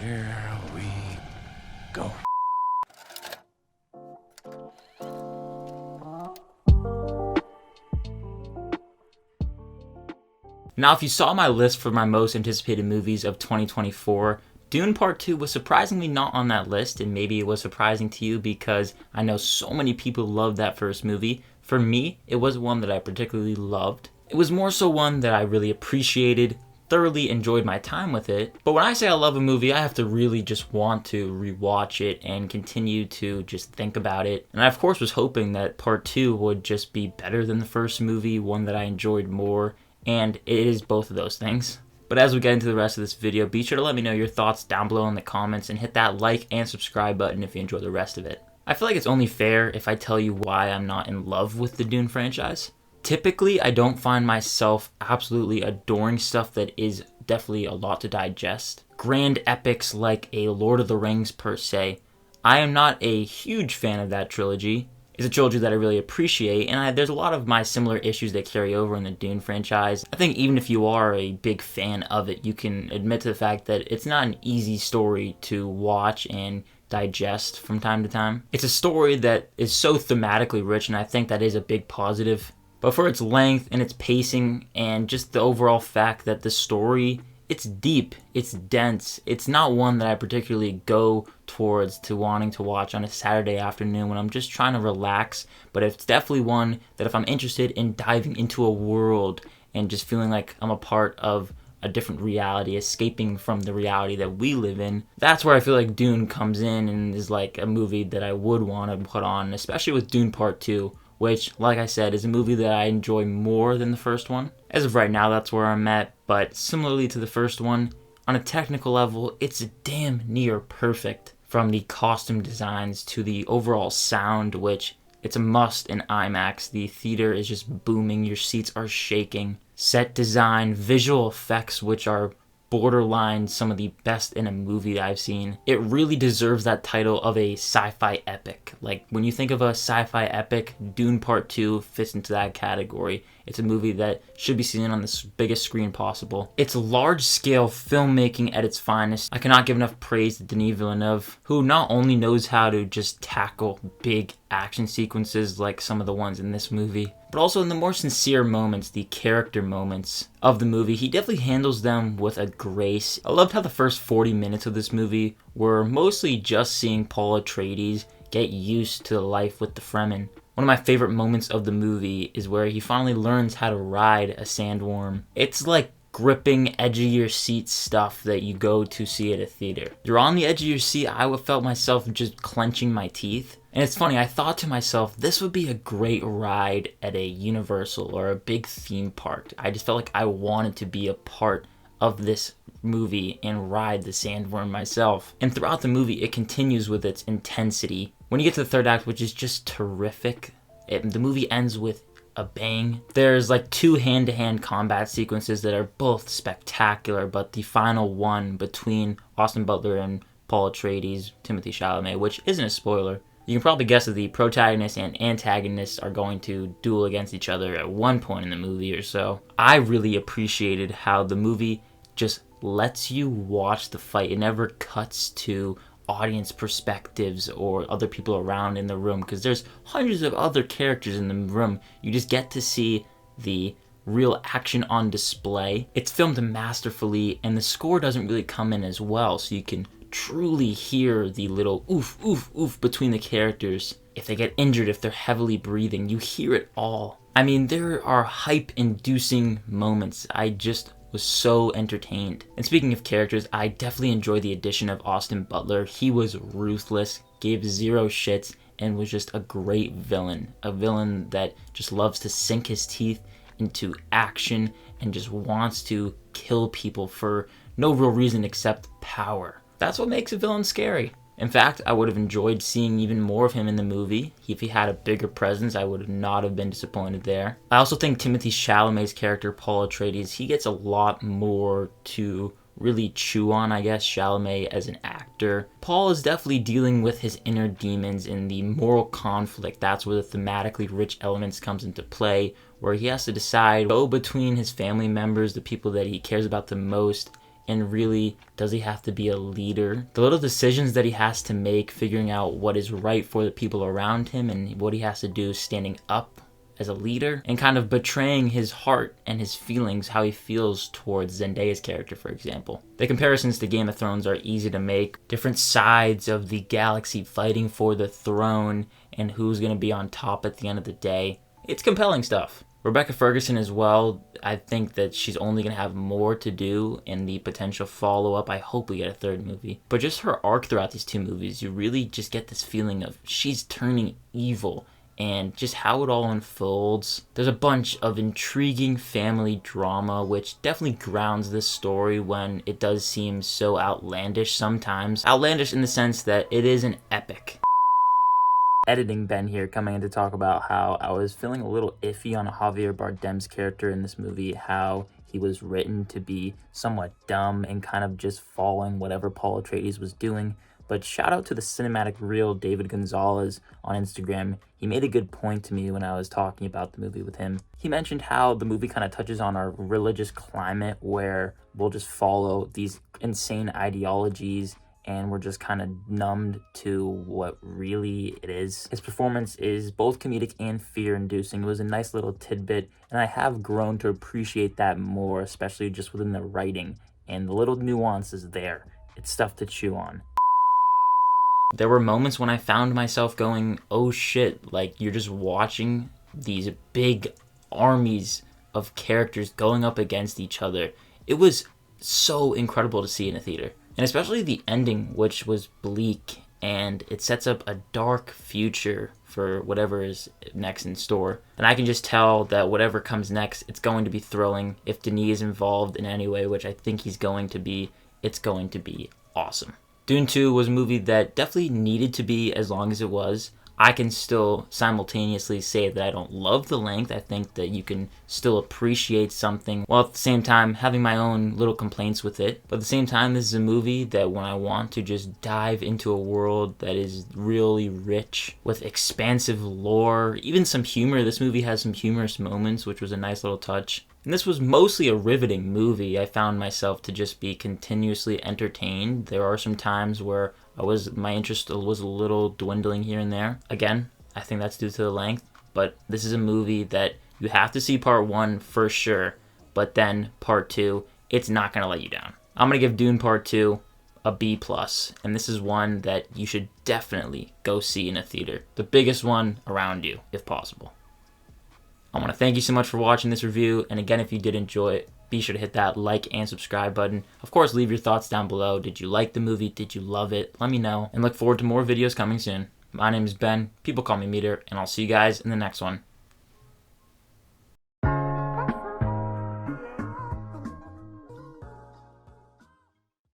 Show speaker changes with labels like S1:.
S1: Here we go.
S2: Now, if you saw my list for my most anticipated movies of 2024, Dune Part 2 was surprisingly not on that list, and maybe it was surprising to you because I know so many people loved that first movie. For me, it wasn't one that I particularly loved. It was more so one that I really appreciated, thoroughly enjoyed my time with it. But when I say I love a movie, I have to really just want to rewatch it and continue to just think about it. And I, of course, was hoping that Part 2 would just be better than the first movie, one that I enjoyed more. And it is both of those things. But as we get into the rest of this video, be sure to let me know your thoughts down below in the comments and hit that like and subscribe button if you enjoy the rest of it. I feel like it's only fair if I tell you why I'm not in love with the Dune franchise. Typically, I don't find myself absolutely adoring stuff that is definitely a lot to digest. Grand epics like a Lord of the Rings per se. I am not a huge fan of that trilogy. It's a trilogy that I really appreciate, and there's a lot of my similar issues that carry over in the Dune franchise. I think even if you are a big fan of it, you can admit to the fact that it's not an easy story to watch and digest from time to time. It's a story that is so thematically rich, and I think that is a big positive. But for its length and its pacing and just the overall fact that the story, it's deep, it's dense, it's not one that I particularly go towards to wanting to watch on a Saturday afternoon when I'm just trying to relax, but it's definitely one that if I'm interested in diving into a world and just feeling like I'm a part of a different reality, escaping from the reality that we live in, that's where I feel like Dune comes in and is like a movie that I would want to put on, especially with Dune Part 2, which, like I said, is a movie that I enjoy more than the first one. As of right now, that's where I'm at, but similarly to the first one, on a technical level, it's damn near perfect. From the costume designs to the overall sound, which it's a must in IMAX. The theater is just booming, your seats are shaking. Set design, visual effects, which are borderline some of the best in a movie I've seen. It really deserves that title of a sci-fi epic. Like, when you think of a sci-fi epic, Dune Part 2 fits into that category. It's a movie that should be seen on the biggest screen possible. It's large-scale filmmaking at its finest. I cannot give enough praise to Denis Villenueve, who not only knows how to just tackle big action sequences like some of the ones in this movie, but also in the more sincere moments, the character moments of the movie, he definitely handles them with a grace. I loved how the first 40 minutes of this movie were mostly just seeing Paul Atreides get used to life with the Fremen. One of my favorite moments of the movie is where he finally learns how to ride a sandworm. It's like gripping, edge of your seat stuff that you go to see at a theater. You're on the edge of your seat. I felt myself just clenching my teeth. And it's funny, I thought to myself, this would be a great ride at a Universal or a big theme park. I just felt like I wanted to be a part of this movie and ride the sandworm myself. And throughout the movie, it continues with its intensity. When you get to the third act, which is just terrific, the movie ends with a bang. There's like two hand-to-hand combat sequences that are both spectacular, but the final one between Austin Butler and Paul Atreides, Timothee Chalamet, which isn't a spoiler, you can probably guess that the protagonist and antagonist are going to duel against each other at one point in the movie or so. I really appreciated how the movie just lets you watch the fight. It never cuts to audience perspectives or other people around in the room because there's hundreds of other characters in the room. You just get to see the real action on display. It's filmed masterfully, and the score doesn't really come in as well, so you can truly hear the little oof, oof, oof between the characters. If they get injured, if they're heavily breathing, you hear it all. I mean, there are hype-inducing moments. I just was so entertained. And speaking of characters, I definitely enjoyed the addition of Austin Butler. He was ruthless, gave zero shits, and was just a great villain. A villain that just loves to sink his teeth into action and just wants to kill people for no real reason except power. That's what makes a villain scary. In fact, I would have enjoyed seeing even more of him in the movie. If he had a bigger presence, I would not have been disappointed there. I also think Timothée Chalamet's character, Paul Atreides, he gets a lot more to really chew on, I guess, Chalamet as an actor. Paul is definitely dealing with his inner demons in the moral conflict. That's where the thematically rich elements comes into play, where he has to decide, go between his family members, the people that he cares about the most, And really, does he have to be a leader? The little decisions that he has to make, figuring out what is right for the people around him and what he has to do standing up as a leader, and kind of betraying his heart and his feelings, how he feels towards Zendaya's character, for example. The comparisons to Game of Thrones are easy to make. Different sides of the galaxy fighting for the throne and who's going to be on top at the end of the day. It's compelling stuff. Rebecca Ferguson as well, I think that she's only going to have more to do in the potential follow-up. I hope we get a third movie. But just her arc throughout these two movies, you really just get this feeling of she's turning evil, and just how it all unfolds. There's a bunch of intriguing family drama, which definitely grounds this story when it does seem so outlandish sometimes. Outlandish in the sense that it is an epic. Editing Ben here, coming in to talk about how I was feeling a little iffy on Javier Bardem's character in this movie, how he was written to be somewhat dumb and kind of just following whatever Paul Atreides was doing. But shout out to the cinematic real David Gonzalez on Instagram. He made a good point to me when I was talking about the movie with him. He mentioned how the movie kind of touches on our religious climate where we'll just follow these insane ideologies and we're just kind of numbed to what really it is. His performance is both comedic and fear-inducing. It was a nice little tidbit, and I have grown to appreciate that more, especially just within the writing and the little nuances there. It's stuff to chew on. There were moments when I found myself going, oh shit, like you're just watching these big armies of characters going up against each other. It was so incredible to see in a theater. And especially the ending, which was bleak, and it sets up a dark future for whatever is next in store. And I can just tell that whatever comes next, it's going to be thrilling. If Denis is involved in any way, which I think he's going to be, it's going to be awesome. Dune 2 was a movie that definitely needed to be as long as it was. I can still simultaneously say that I don't love the length. I think that you can still appreciate something while at the same time having my own little complaints with it. But at the same time, this is a movie that when I want to just dive into a world that is really rich with expansive lore, even some humor. This movie has some humorous moments, which was a nice little touch. And this was mostly a riveting movie. I found myself to just be continuously entertained. There are some times where my interest was a little dwindling here and there. Again, I think that's due to the length, but this is a movie that you have to see part 1 for sure, but then part 2, it's not going to let you down. I'm going to give Dune part 2 a B+, and this is one that you should definitely go see in a theater. The biggest one around you, if possible. I want to thank you so much for watching this review, and again, if you did enjoy it, be sure to hit that like and subscribe button. Of course, leave your thoughts down below. Did you like the movie? Did you love it? Let me know, and look forward to more videos coming soon. My name is Ben. People call me Meter, and I'll see you guys in the next one.